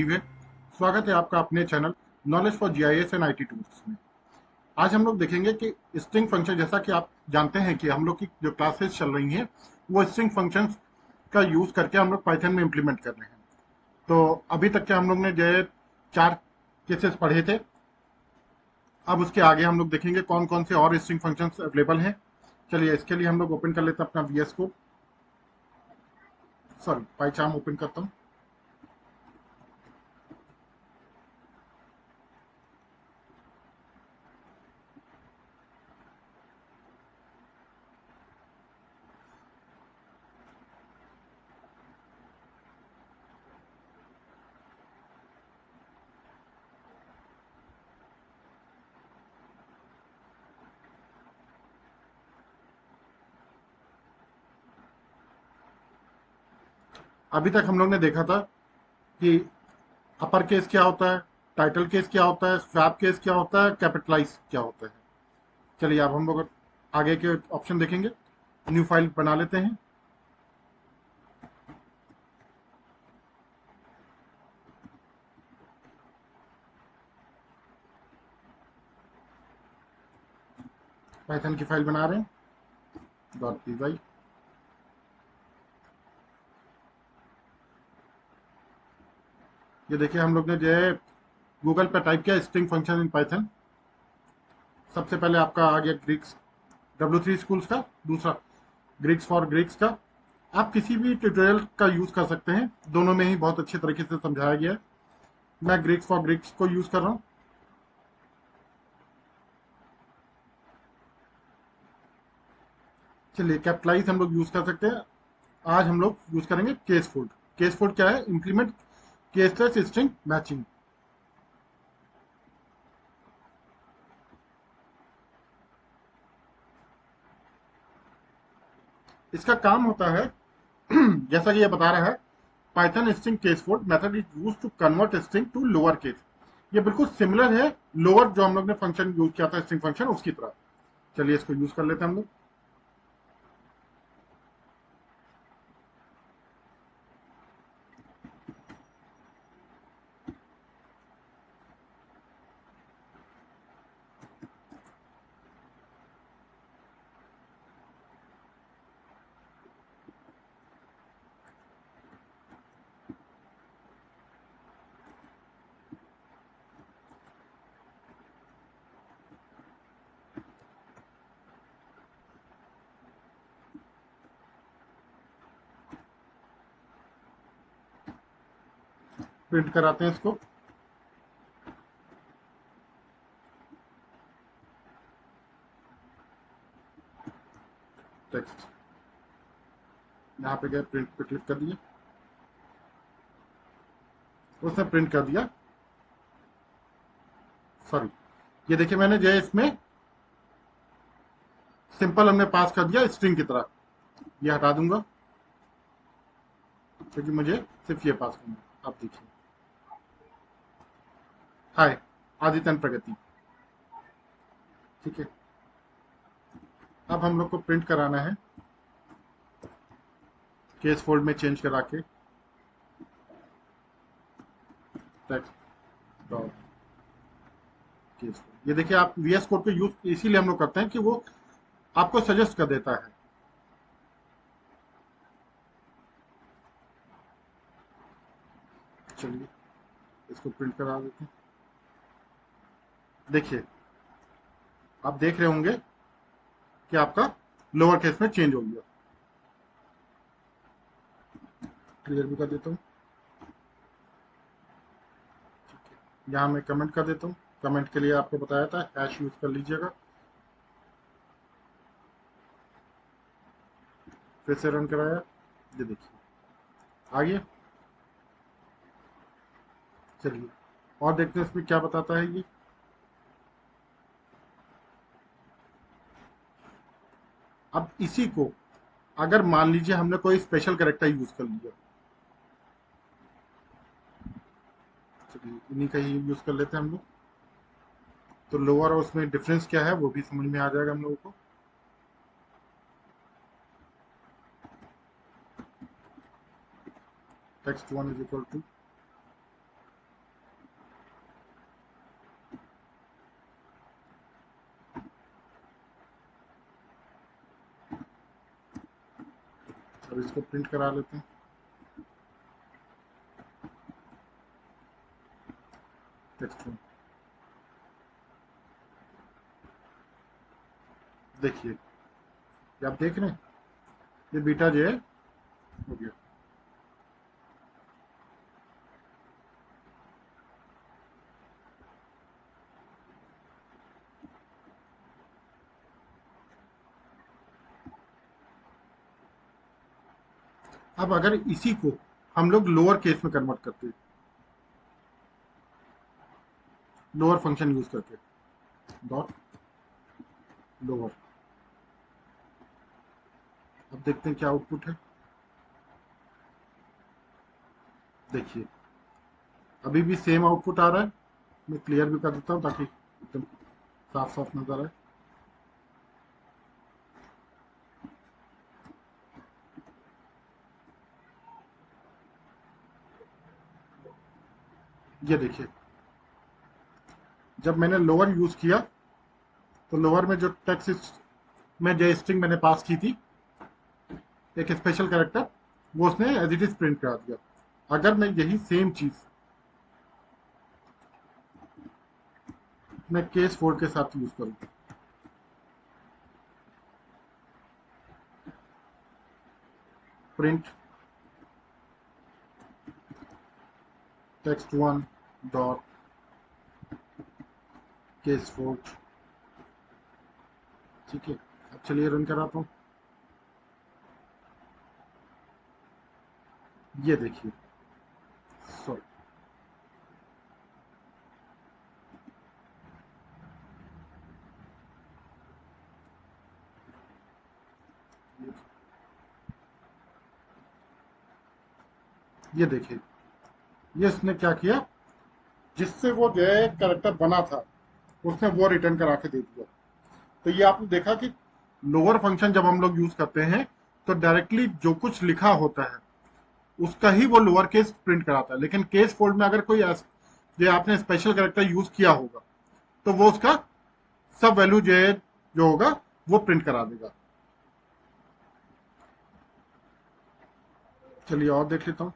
है। स्वागत है आपका अपने channel knowledge for GIS and IT tools में। आज हम लोग देखेंगे कि स्ट्रिंग फंक्शन, जैसा कि आप जानते हैं कि हम लोग की जो क्लासेस चल रही हैं वो स्ट्रिंग फंक्शंस का यूज करके हम लोग पाइथन में इम्प्लीमेंट कर रहे हैं। तो अभी तक के हम लोग ने जो है 4 केसेस पढ़े थे। अब उसके आगे हम लोग देखेंगे कौन कौन से और स्ट्रिंग फंक्शंस अवेलेबल हैं। चलिए इसके लिए हम लोग ओपन कर लेते हैं अपना वीएस को, सॉरी पाइचार्म ओपन करता हूँ। अभी तक हम लोग ने देखा था कि अपर केस क्या होता है, टाइटल केस क्या होता है, स्वैप केस क्या होता है, कैपिटलाइज क्या होता है। चलिए अब हम लोग आगे के ऑप्शन देखेंगे। न्यू फाइल बना लेते हैं। पाइथन की फाइल बना रहे हैं .py। ये देखिए हम लोग ने जो है गूगल पर टाइप किया स्ट्रिंग फंक्शन इन पाइथन। सबसे पहले आपका आ गया ग्रीक्स W3 स्कूल्स का, दूसरा ग्रीक्स फॉर ग्रीक्स का। आप किसी भी ट्यूटोरियल का यूज कर सकते हैं, दोनों में ही बहुत अच्छे तरीके से समझाया गया है। मैं ग्रीक्स फॉर ग्रीक्स को यूज कर रहा हूँ। चलिए कैपिटलाइज हम लोग यूज कर सकते हैं। आज हम लोग यूज करेंगे केस फोल्ड। केस फोल्ड क्या है? Implement caseless string matching. इसका काम होता है जैसा कि ये बता रहा है, Python string casefold method is use to convert string to lower case. ये बिल्कुल सिमिलर है लोअर जो हम लोग ने फंक्शन यूज किया था स्ट्रिंग फंक्शन उसकी तरह। चलिए इसको यूज कर लेते हैं हम लोग। प्रिंट कराते हैं इसको। टेक्स्ट यहाँ पे गए, प्रिंट पे क्लिक कर दिया, उसने प्रिंट कर दिया। सॉरी, ये देखिए मैंने जो है इसमें सिंपल हमने पास कर दिया स्ट्रिंग की तरह। ये हटा दूंगा क्योंकि मुझे सिर्फ ये पास करना है। आप देखिए, हाय आदित्यन प्रगति। ठीक है, अब हम लोग को प्रिंट कराना है केस फोल्ड में चेंज करा के टेक्स्ट डॉट केस। ये देखिए आप वीएस कोड को यूज इसीलिए हम लोग करते हैं कि वो आपको सजेस्ट कर देता है। चलिए इसको प्रिंट करा देते हैं। देखिए आप देख रहे होंगे कि आपका लोअर केस में चेंज हो गया। क्लियर भी कर देता हूँ। यहाँ मैं कमेंट कर देता हूँ। कमेंट के लिए आपको बताया था हैश यूज कर लीजिएगा। फिर से रन कराया, ये देखिए आ गया। चलिए और देखते हैं इसमें क्या बताता है ये। अब इसी को अगर मान लीजिए हमने कोई स्पेशल कैरेक्टर यूज कर लिया, चलिए इन्हीं का ही यूज कर लेते हैं हम लोग। तो लोअर और उसमें डिफरेंस क्या है वो भी समझ में आ जाएगा हम लोगों को। Text one is equal to और इसको प्रिंट करा लेते हैं। टेक्स्ट में देखिए, ये आप देख रहे हैं, ये बीटा जो है हो गया। अब अगर इसी को हम लोग लोअर केस में कन्वर्ट करते हैं, लोअर फंक्शन यूज करके, डॉट लोअर, अब देखते हैं क्या आउटपुट है। देखिए, अभी भी सेम आउटपुट आ रहा है। मैं क्लियर भी कर देता हूँ ताकि एकदम साफ साफ नजर आए। ये देखिए, जब मैंने लोअर यूज किया तो लोअर में जो टेक्स्ट में जो स्ट्रिंग मैंने पास की थी, एक स्पेशल कैरेक्टर, वो उसने एज इट इज प्रिंट करा दिया। अगर मैं यही सेम चीज मैं केस 4 के साथ यूज करूं, प्रिंट text1 डॉट केस 4, ठीक है। अब चलिए रन कराता हूं। ये देखिए, सॉरी, ये देखिए, ये इसने क्या किया, जिससे वो जो है कैरेक्टर बना था उसने वो रिटर्न करा के दे दिया। तो ये आपने देखा कि लोअर फंक्शन जब हम लोग यूज करते हैं तो डायरेक्टली जो कुछ लिखा होता है उसका ही वो लोअर केस प्रिंट कराता है। लेकिन केस फोल्ड में अगर कोई जो आपने स्पेशल कैरेक्टर यूज किया होगा तो वो उसका सब वैल्यू जो है जो होगा वो प्रिंट करा देगा। चलिए और देख लेता हूँ।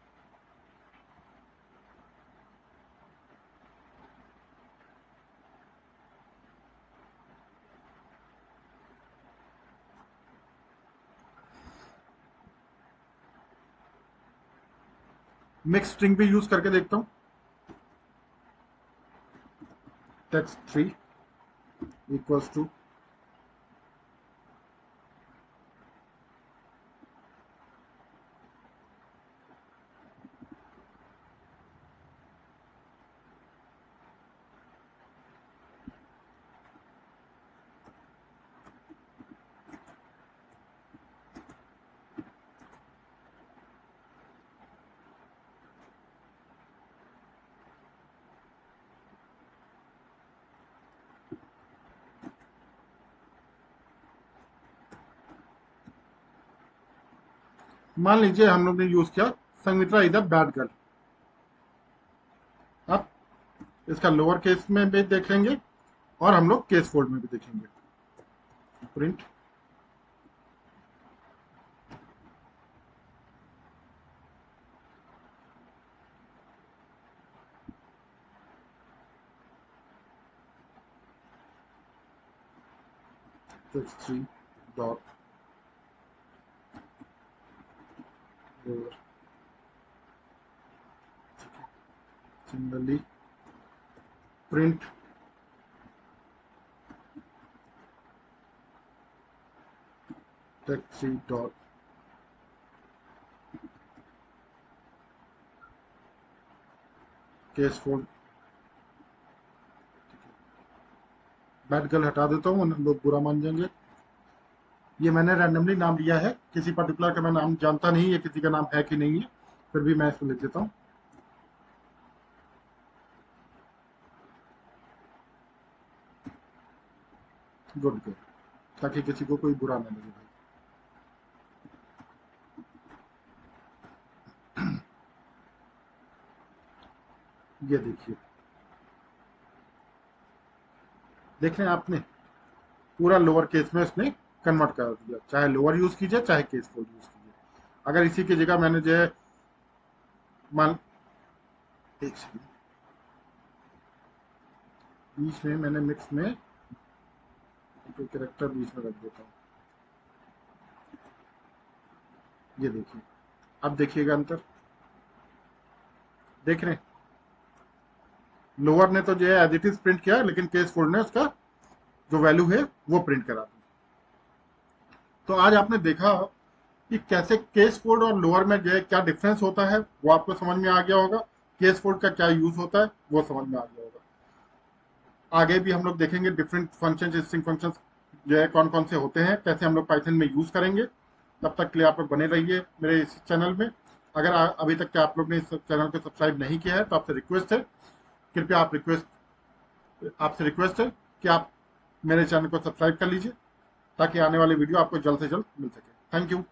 मिक्स स्ट्रिंग भी यूज करके देखता हूँ। text3 इक्वल्स टू मान लीजिए हम लोग ने यूज किया Sanghamitra is a bad girl. अब इसका लोअर केस में भी देखेंगे और हम लोग केस फोल्ड में भी देखेंगे। Print text3 dot lower, similarly print text3 dot case fold. Bad girl हटा देता हूँ, लोग बुरा मान जाएंगे। ये मैंने रैंडमली नाम लिया है, किसी पर्टिकुलर का मैं नाम जानता नहीं है किसी का नाम है कि नहीं है, फिर भी मैं इसको लिख देता हूँ। गुड गर्ल, ताकि किसी को कोई बुरा ना लगे भाई। ये देखिए, देख रहे हैं आपने, पूरा लोअर केस में इसने कन्वर्ट कर दिया, चाहे लोअर यूज कीजिए चाहे केस फोल्ड यूज कीजिए। अगर इसी की जगह मैंने जो है मान एक सेकंड, बीच में मैंने मिक्स में तो कैरेक्टर बीच में रख देता हूँ। ये देखिए, अब देखिएगा अंतर देख रहे हैं। लोअर ने तो जो है एज इट इज प्रिंट किया, लेकिन केस फोल्ड ने उसका जो वैल्यू है वो प्रिंट करा दी। तो आज आपने देखा कि कैसे केस फोल्ड और लोअर में जो है क्या डिफरेंस होता है, वो आपको समझ में आ गया होगा। केस फोल्ड का क्या यूज होता है वो समझ में आ गया होगा। आगे भी हम लोग देखेंगे डिफरेंट फंक्शन, स्ट्रिंग फंक्शन जो है कौन कौन से होते हैं, कैसे हम लोग पाइथन में यूज करेंगे। तब तक के लिए आप लोग बने रहिए मेरे इस चैनल में। अगर अभी तक के आप लोग ने इस चैनल को सब्सक्राइब नहीं किया है तो आपसे रिक्वेस्ट है, कृपया आपसे रिक्वेस्ट है कि आप मेरे चैनल को सब्सक्राइब कर लीजिए, ताकि आने वाली वीडियो आपको जल्द से जल्द मिल सके। Thank you.